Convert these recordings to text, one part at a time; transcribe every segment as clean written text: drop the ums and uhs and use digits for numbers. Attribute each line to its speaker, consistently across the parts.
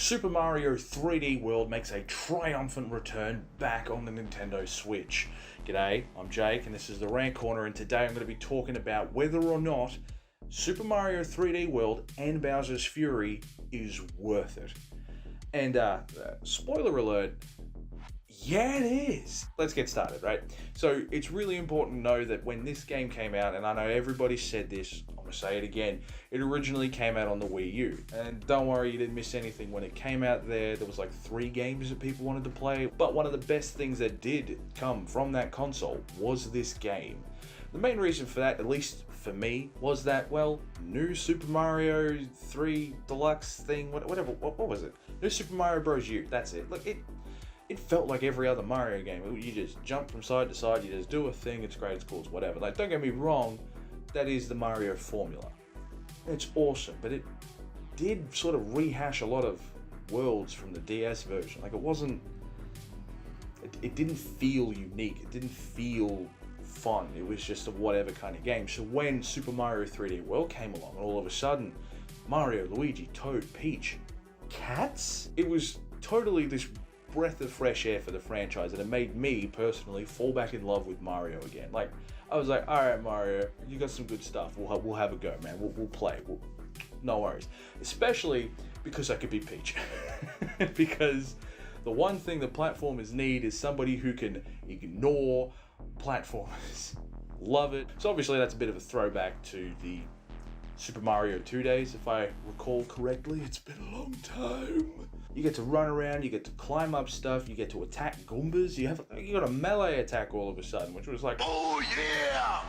Speaker 1: Super Mario 3D World makes a triumphant return back on the Nintendo Switch. G'day, I'm Jake and this is the Rant Corner, and today I'm going to be talking about whether or not Super Mario 3D World and Bowser's Fury is worth it. And spoiler alert, yeah it is. Let's get started, right? So it's really important to know that when this game came out, and I know everybody said this, I'm going to say it again, it originally came out on the Wii U. And don't worry, you didn't miss anything. When it came out there was like 3 games that people wanted to play. But one of the best things that did come from that console was this game. The main reason for that, at least for me, was that, well, new Super Mario 3 Deluxe thing, what was it? New Super Mario Bros. U, that's it. Look, it felt like every other Mario game. You just jump from side to side, you just do a thing, it's great, it's cool, it's whatever. Like, don't get me wrong, that is the Mario formula. It's awesome, but it did sort of rehash a lot of worlds from the DS version. Like, it didn't feel unique, it didn't feel fun, it was just a whatever kind of game. So when Super Mario 3D World came along, and all of a sudden, Mario, Luigi, Toad, Peach, cats? It was totally this breath of fresh air for the franchise, and it made me personally fall back in love with Mario again. Like, I was like, all right, Mario, you got some good stuff. We'll have a go, man. We'll play. No worries. Especially because I could be Peach. Because the one thing that platformers need is somebody who can ignore platformers. Love it. So obviously that's a bit of a throwback to the Super Mario 2 days, if I recall correctly. It's been a long time. You get to run around, you get to climb up stuff, you get to attack Goombas, you got a melee attack all of a sudden, which was like, oh yeah!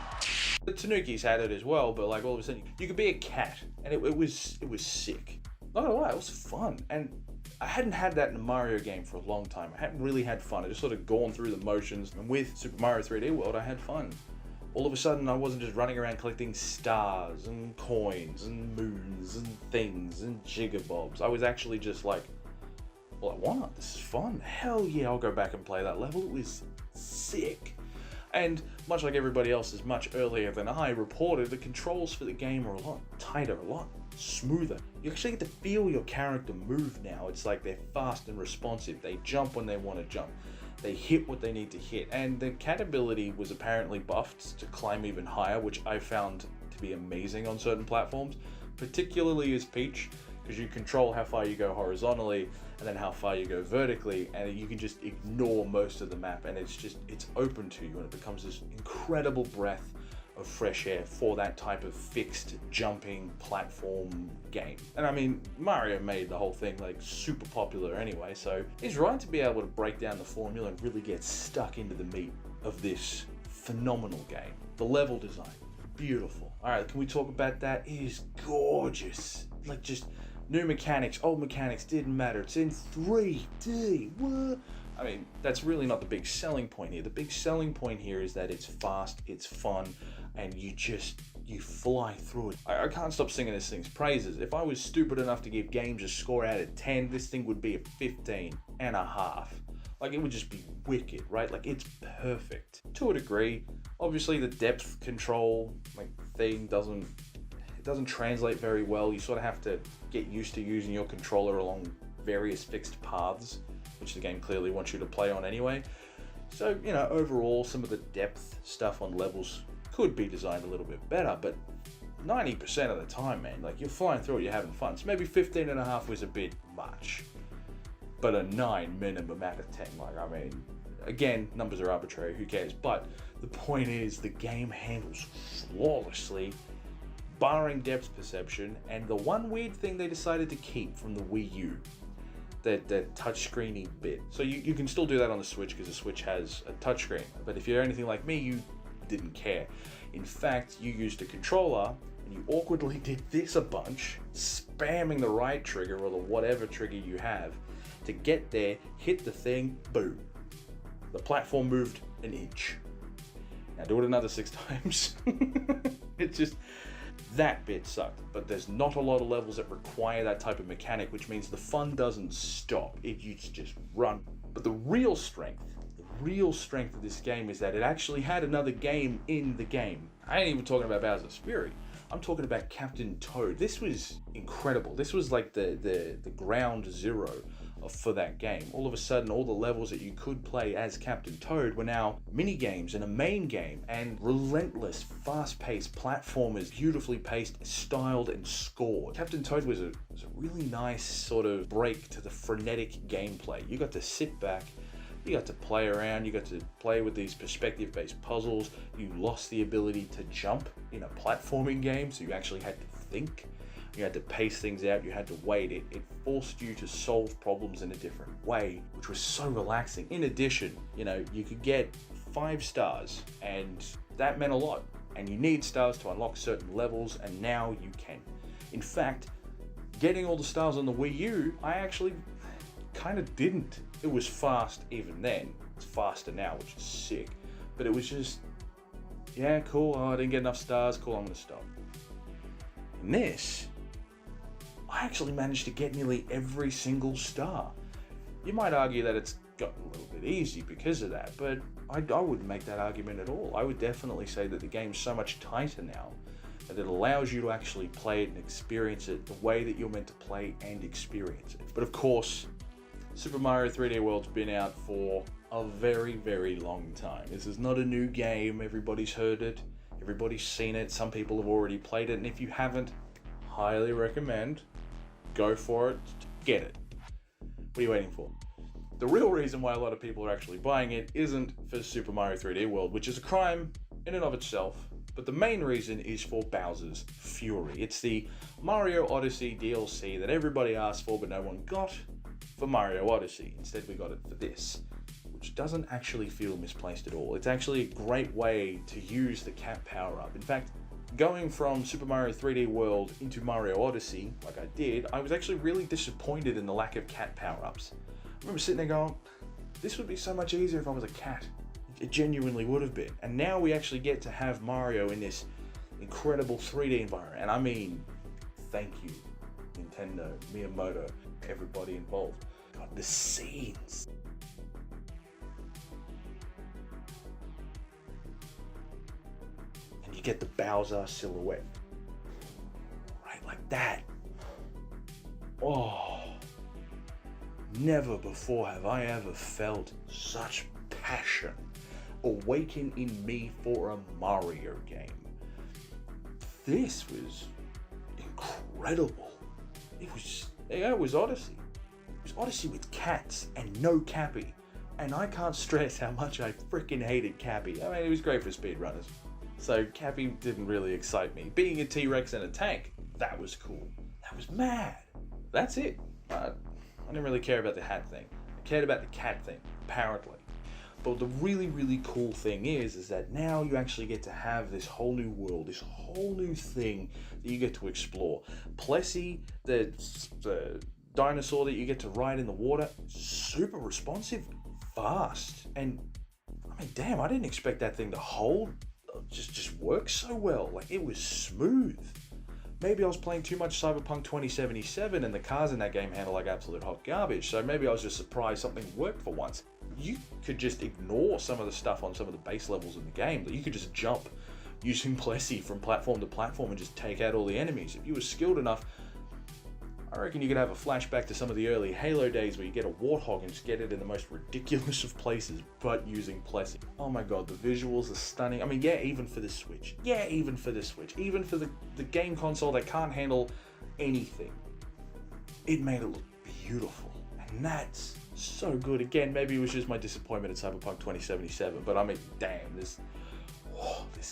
Speaker 1: The Tanukis had it as well, but like all of a sudden, you could be a cat, and it was sick. Not gonna lie, it was fun, and I hadn't had that in a Mario game for a long time. I hadn't really had fun. I just sort of gone through the motions, and with Super Mario 3D World, I had fun. All of a sudden, I wasn't just running around collecting stars and coins and moons and things and jigabobs. I was actually just like, well, I want this is fun. Hell yeah, I'll go back and play that level. It was sick. And much like everybody else is much earlier than I reported, the controls for the game are a lot tighter, a lot smoother. You actually get to feel your character move now. It's like they're fast and responsive. They jump when they want to jump. They hit what they need to hit. And the cat ability was apparently buffed to climb even higher, which I found to be amazing on certain platforms, particularly as Peach, because you control how far you go horizontally and then how far you go vertically, and you can just ignore most of the map, and it's open to you, and it becomes this incredible breath of fresh air for that type of fixed jumping platform game. And I mean, Mario made the whole thing like super popular anyway, so it's right to be able to break down the formula and really get stuck into the meat of this phenomenal game. The level design, beautiful. All right, can we talk about that? It is gorgeous. Like, just new mechanics, old mechanics, didn't matter. It's in 3D, what? I mean, that's really not the big selling point here. The big selling point here is that it's fast, it's fun, and you fly through it. I can't stop singing this thing's praises. If I was stupid enough to give games a score out of 10, this thing would be a 15.5. Like, it would just be wicked, right? Like, it's perfect. To a degree, obviously the depth control thing doesn't translate very well. You sort of have to get used to using your controller along various fixed paths, which the game clearly wants you to play on anyway. So, you know, overall, some of the depth stuff on levels could be designed a little bit better, but 90% of the time, man, like, you're flying through it, you're having fun. So maybe 15.5 was a bit much, but a 9 minimum out of 10. Like, I mean, again, numbers are arbitrary, who cares? But the point is, the game handles flawlessly, barring depth perception, and the one weird thing they decided to keep from the Wii U, that touchscreeny bit. So you can still do that on the Switch because the Switch has a touchscreen. But if you're anything like me, you didn't care. In fact, you used a controller and you awkwardly did this a bunch, spamming the right trigger or the whatever trigger you have to get there, hit the thing, boom. The platform moved an inch. Now do it another 6 times. It's just, that bit sucked, but there's not a lot of levels that require that type of mechanic, which means the fun doesn't stop. You just run. But the real strength of this game is that it actually had another game in the game. I ain't even talking about Bowser's Fury. I'm talking about Captain Toad. This was incredible. This was like the ground zero for that game. All of a sudden, all the levels that you could play as Captain Toad were now mini games and a main game, and relentless, fast-paced platformers, beautifully paced, styled, and scored. Captain Toad was a really nice sort of break to the frenetic gameplay. You got to sit back, you got to play around, you got to play with these perspective-based puzzles. You lost the ability to jump in a platforming game, so you actually had to think. You had to pace things out, you had to wait. It forced you to solve problems in a different way, which was so relaxing. In addition, you could get 5 stars, and that meant a lot. And you need stars to unlock certain levels, and now you can. In fact, getting all the stars on the Wii U, I actually kind of didn't. It was fast even then. It's faster now, which is sick. But it was just, yeah, cool. Oh, I didn't get enough stars. Cool, I'm gonna stop. In this, I actually managed to get nearly every single star. You might argue that it's gotten a little bit easy because of that, but I wouldn't make that argument at all. I would definitely say that the game's so much tighter now that it allows you to actually play it and experience it the way that you're meant to play and experience it. But of course, Super Mario 3D World's been out for a very, very long time. This is not a new game. Everybody's heard it. Everybody's seen it. Some people have already played it. And if you haven't, highly recommend. Go for it. Get it. What are you waiting for? The real reason why a lot of people are actually buying it isn't for Super Mario 3D World, which is a crime in and of itself. But the main reason is for Bowser's Fury. It's the Mario Odyssey DLC that everybody asked for but no one got for Mario Odyssey. Instead, we got it for this, which doesn't actually feel misplaced at all. It's actually a great way to use the cat power-up. In fact, going from Super Mario 3D World into Mario Odyssey, like I did, I was actually really disappointed in the lack of cat power-ups. I remember sitting there going, this would be so much easier if I was a cat. It genuinely would have been. And now we actually get to have Mario in this incredible 3D environment. And I mean, thank you, Nintendo, Miyamoto, everybody involved. God, the scenes. And you get the Bowser silhouette. Right, like that. Oh. Never before have I ever felt such passion awaken in me for a Mario game. This was incredible. It was Odyssey. It was Odyssey with cats and no Cappy. And I can't stress how much I freaking hated Cappy. I mean, it was great for speedrunners. So Cappy didn't really excite me. Being a T-Rex and a tank, that was cool. That was mad. That's it. I didn't really care about the hat thing. I cared about the cat thing, apparently. But the really, really cool thing is that now you actually get to have this whole new world, this whole new thing that you get to explore. Plessy, the dinosaur that you get to ride in the water, super responsive, fast. And, I mean, damn, I didn't expect that thing to hold, just work so well. Like, it was smooth. Maybe I was playing too much Cyberpunk 2077 and the cars in that game handle like absolute hot garbage, so maybe I was just surprised something worked for once. You could just ignore some of the stuff on some of the base levels in the game. You could just jump using Plessy from platform to platform and just take out all the enemies. If you were skilled enough, I reckon you could have a flashback to some of the early Halo days where you get a warthog and just get it in the most ridiculous of places, but using Plessy. Oh my god, the visuals are stunning. I mean, yeah, even for the Switch. Even for the game console that can't handle anything. It made it look beautiful. And that's so good. Again, maybe it was just my disappointment at Cyberpunk 2077, but I mean, damn, this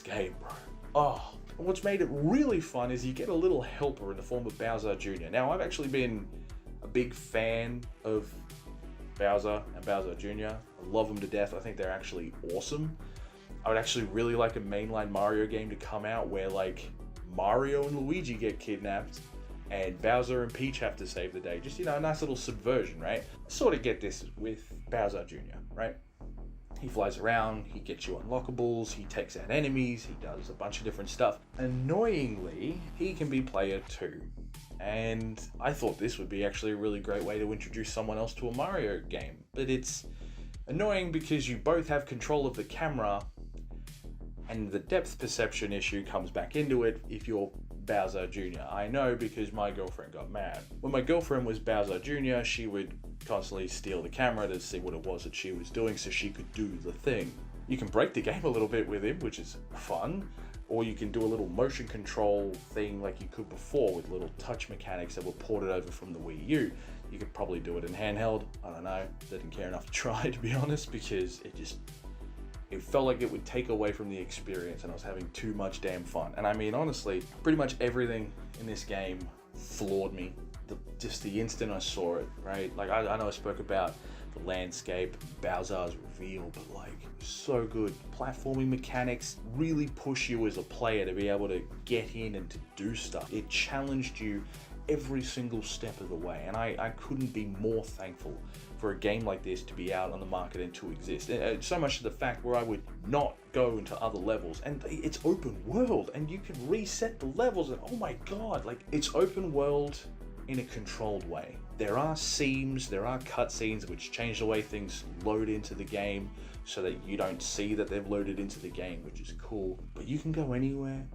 Speaker 1: game, bro. Oh. And what's made it really fun is you get a little helper in the form of Bowser Jr. Now, I've actually been a big fan of Bowser and Bowser Jr. I love them to death. I think they're actually awesome. I would actually really like a mainline Mario game to come out where, like, Mario and Luigi get kidnapped and Bowser and Peach have to save the day. Just, a nice little subversion, right? I sort of get this with Bowser Jr., right? He flies around, he gets you unlockables, he takes out enemies, he does a bunch of different stuff. Annoyingly, he can be player 2. And I thought this would be actually a really great way to introduce someone else to a Mario game. But it's annoying because you both have control of the camera And the depth perception issue comes back into it if you're Bowser Jr. I know because my girlfriend got mad. When my girlfriend was Bowser Jr., she would constantly steal the camera to see what it was that she was doing so she could do the thing. You can break the game a little bit with him, which is fun, or you can do a little motion control thing like you could before with little touch mechanics that were ported over from the Wii U. You could probably do it in handheld. I don't know. Didn't care enough to try, to be honest, because it felt like it would take away from the experience and I was having too much damn fun. And I mean, honestly, pretty much everything in this game floored me. Just the instant I saw it, right? Like, I know I spoke about the landscape, Bowser's reveal, but like, so good. Platforming mechanics really push you as a player to be able to get in and to do stuff. It challenged you every single step of the way, and I couldn't be more thankful for a game like this to be out on the market and to exist. So much to the fact where I would not go into other levels, and it's open world, and you can reset the levels, and oh my god, like, it's open world in a controlled way. There are seams, there are cutscenes which change the way things load into the game so that you don't see that they've loaded into the game, which is cool. But you can go anywhere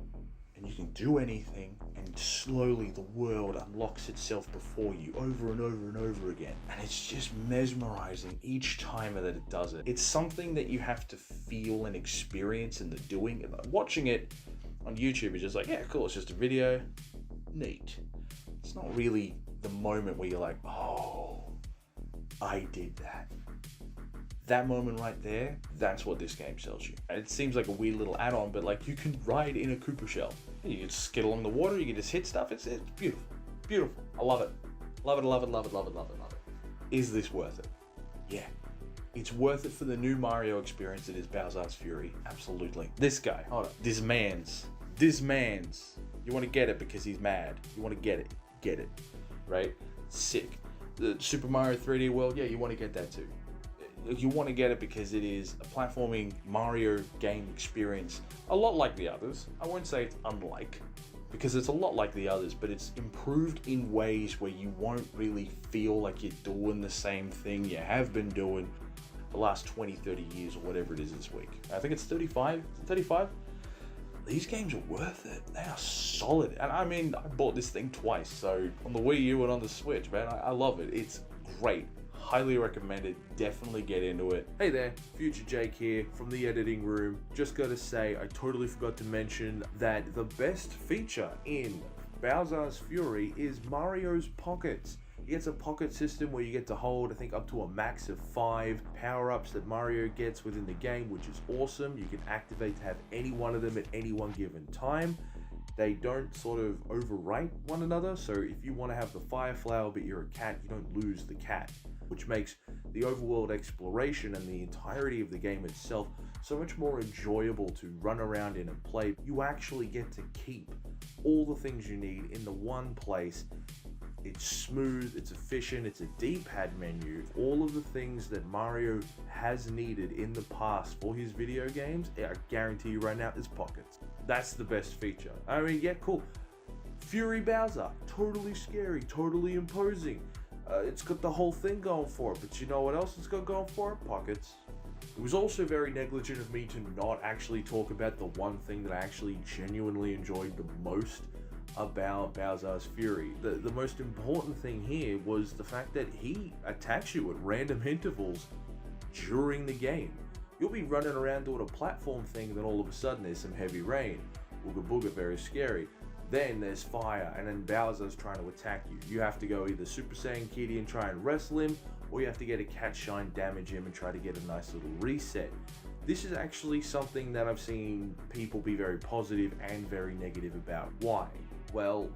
Speaker 1: and you can do anything, and slowly the world unlocks itself before you over and over and over again. And it's just mesmerizing each time that it does it. It's something that you have to feel and experience in the doing. Watching it on YouTube is just like, yeah, cool, it's just a video, neat. It's not really the moment where you're like, oh, I did that. That moment right there, that's what this game sells you. And it seems like a weird little add-on, but like, you can ride in a Koopa shell. You can skid along the water, you can just hit stuff. It's beautiful. Beautiful. I love it. Love it, love it, love it, love it, love it, love it. Is this worth it? Yeah. It's worth it for the new Mario experience that is Bowser's Fury. Absolutely. This guy, hold on. This man's. You want to get it because he's mad. You want to get it. Get it. Right? Sick. The Super Mario 3D World, yeah, you want to get that too. You want to get it because it is a platforming Mario game experience, a lot like the others. I won't say it's unlike, because it's a lot like the others, but it's improved in ways where you won't really feel like you're doing the same thing you have been doing the last 20, 30 years or whatever it is this week. I think it's 35. 35? These games are worth it. They are solid. And I mean, I bought this thing twice, so on the Wii U and on the Switch, man. I love it. It's great. Highly recommended. Definitely get into it. Hey there, Future Jake here from the editing room. Just gotta say, I totally forgot to mention that the best feature in Bowser's Fury is Mario's Pockets. He gets a pocket system where you get to hold, I think, up to a max of 5 power-ups that Mario gets within the game, which is awesome. You can activate to have any one of them at any one given time. They don't sort of overwrite one another, so if you want to have the fire flower but you're a cat, you don't lose the cat, which makes the overworld exploration and the entirety of the game itself so much more enjoyable to run around in and play. You actually get to keep all the things you need in the one place. It's smooth, it's efficient, it's a D-pad menu. All of the things that Mario has needed in the past for his video games, I guarantee you right now, is Pockets. That's the best feature. I mean, yeah, cool. Fury Bowser, totally scary, totally imposing. It's got the whole thing going for it, but you know what else it's got going for it? Pockets. It was also very negligent of me to not actually talk about the one thing that I actually genuinely enjoyed the most about Bowser's Fury. The most important thing here was the fact that he attacks you at random intervals during the game. You'll be running around doing a platform thing, then all of a sudden there's some heavy rain. Ooga booga, very scary. Then there's fire, and then Bowser's trying to attack you. You have to go either Super Saiyan Kitty and try and wrestle him, or you have to get a cat shine, damage him, and try to get a nice little reset. This is actually something that I've seen people be very positive and very negative about. Why? Well,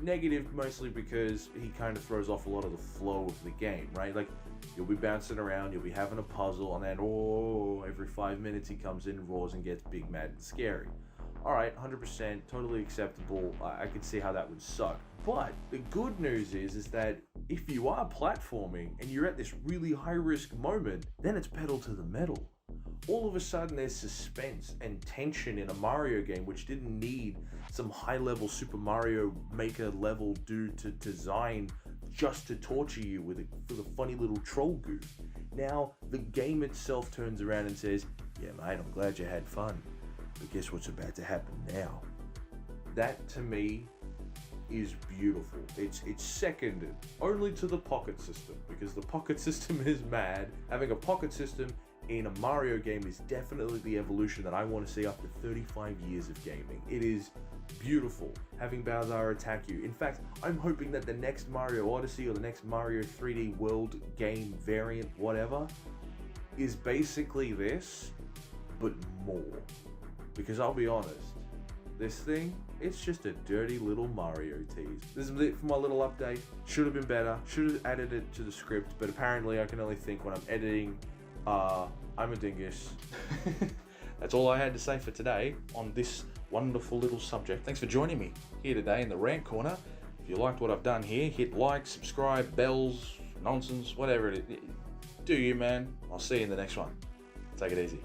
Speaker 1: negative mostly because he kind of throws off a lot of the flow of the game, right? Like, you'll be bouncing around, you'll be having a puzzle, and then, every 5 minutes he comes in, roars, and gets big, mad, and scary. Alright, 100%, totally acceptable. I can see how that would suck. But the good news is that if you are platforming and you're at this really high-risk moment, then it's pedal to the metal. All of a sudden there's suspense and tension in a Mario game which didn't need some high-level Super Mario Maker level dude to design just to torture you with a funny little troll goof. Now the game itself turns around and says, yeah mate, I'm glad you had fun. But guess what's about to happen now? That to me is beautiful. It's seconded only to the pocket system, because the pocket system is mad. Having a pocket system in a Mario game is definitely the evolution that I want to see after 35 years of gaming. It is beautiful having Bowser attack you. In fact, I'm hoping that the next Mario Odyssey or the next Mario 3D World game variant, whatever, is basically this, but more. Because I'll be honest, this thing, it's just a dirty little Mario tease. This is it for my little update. Should have been better, should have added it to the script, but apparently I can only think when I'm editing. I'm a dingus. That's all I had to say for today on this wonderful little subject. Thanks for joining me here today in the Rant Corner. If you liked what I've done here, hit like, subscribe, bells, nonsense, whatever it is. Do you, man. I'll see you in the next one. Take it easy.